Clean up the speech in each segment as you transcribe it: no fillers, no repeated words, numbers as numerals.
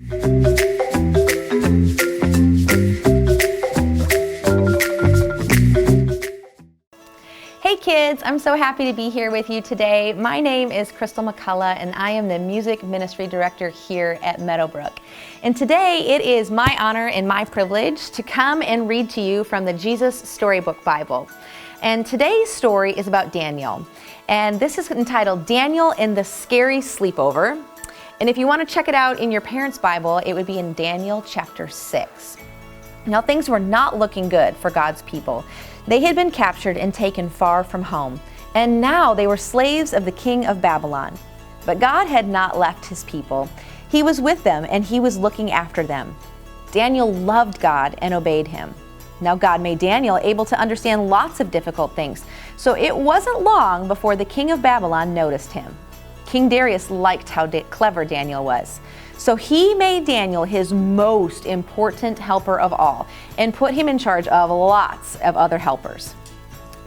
Hey kids, I'm so happy to be here with you today. My name is Crystal McCullough and I am the Music Ministry Director here at Meadowbrook. And today it is my honor and my privilege to come and read to you from the Jesus Storybook Bible. And today's story is about Daniel. And this is entitled Daniel and the Scary Sleepover. And if you want to check it out in your parents' Bible, it would be in Daniel chapter 6. Now things were not looking good for God's people. They had been captured and taken far from home, and now they were slaves of the king of Babylon. But God had not left his people. He was with them and he was looking after them. Daniel loved God and obeyed him. Now God made Daniel able to understand lots of difficult things, so it wasn't long before the king of Babylon noticed him. King Darius liked how clever Daniel was. So he made Daniel his most important helper of all and put him in charge of lots of other helpers.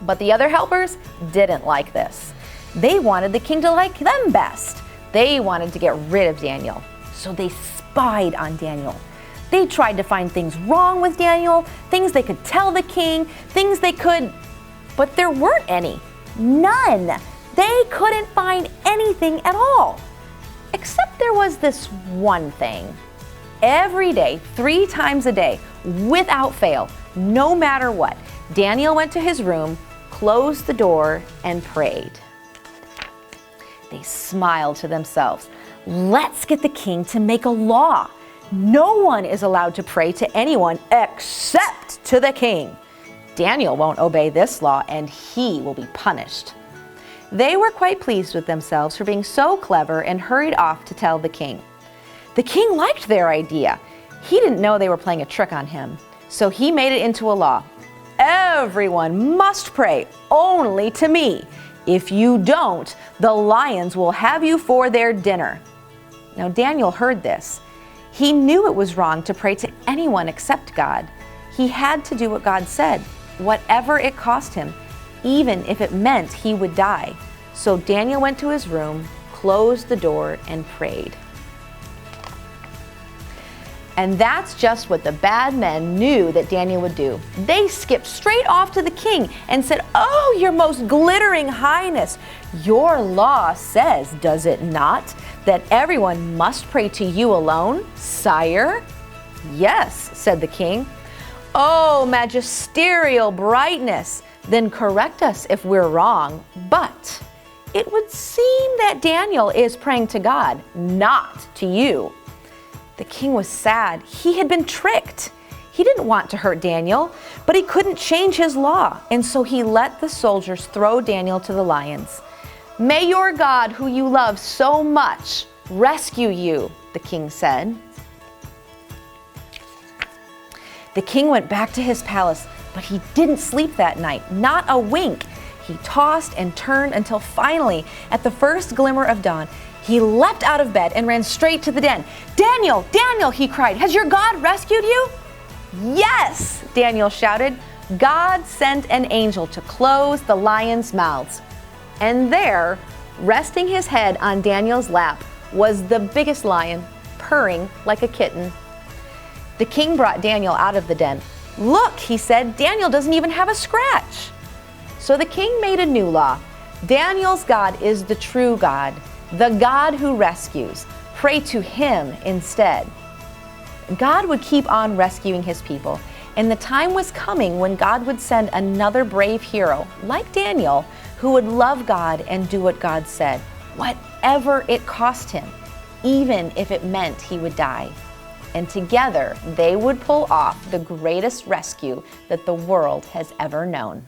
But the other helpers didn't like this. They wanted the king to like them best. They wanted to get rid of Daniel. So they spied on Daniel. They tried to find things wrong with Daniel, things they could tell the king, but there weren't any. None. They couldn't find anything at all. Except there was this one thing. Every day, 3 times a day, without fail, no matter what, Daniel went to his room, closed the door, and prayed. They smiled to themselves. Let's get the king to make a law. No one is allowed to pray to anyone except to the king. Daniel won't obey this law, and he will be punished. They were quite pleased with themselves for being so clever and hurried off to tell the king. The king liked their idea. He didn't know they were playing a trick on him, so he made it into a law. Everyone must pray only to me. If you don't, the lions will have you for their dinner. Now Daniel heard this. He knew it was wrong to pray to anyone except God. He had to do what God said, whatever it cost him, even if it meant he would die. So Daniel went to his room, closed the door, and prayed. And that's just what the bad men knew that Daniel would do. They skipped straight off to the king and said, "Oh, your most glittering highness, your law says, does it not, that everyone must pray to you alone, sire?" "Yes," said the king. "Oh, magisterial brightness, then correct us if we're wrong. But it would seem that Daniel is praying to God, not to you." The king was sad. He had been tricked. He didn't want to hurt Daniel, but he couldn't change his law, and so he let the soldiers throw Daniel to the lions. "May your God, who you love so much, rescue you," the king said. The king went back to his palace, but he didn't sleep that night, not a wink. He tossed and turned until finally, at the first glimmer of dawn, he leapt out of bed and ran straight to the den. "Daniel, Daniel," he cried, "has your God rescued you?" "Yes," Daniel shouted. "God sent an angel to close the lions' mouths." And there, resting his head on Daniel's lap, was the biggest lion, purring like a kitten. The king brought Daniel out of the den. "Look," he said, "Daniel doesn't even have a scratch." So the king made a new law. Daniel's God is the true God, the God who rescues. Pray to him instead. God would keep on rescuing his people, and the time was coming when God would send another brave hero, like Daniel, who would love God and do what God said, whatever it cost him, even if it meant he would die. And together they would pull off the greatest rescue that the world has ever known.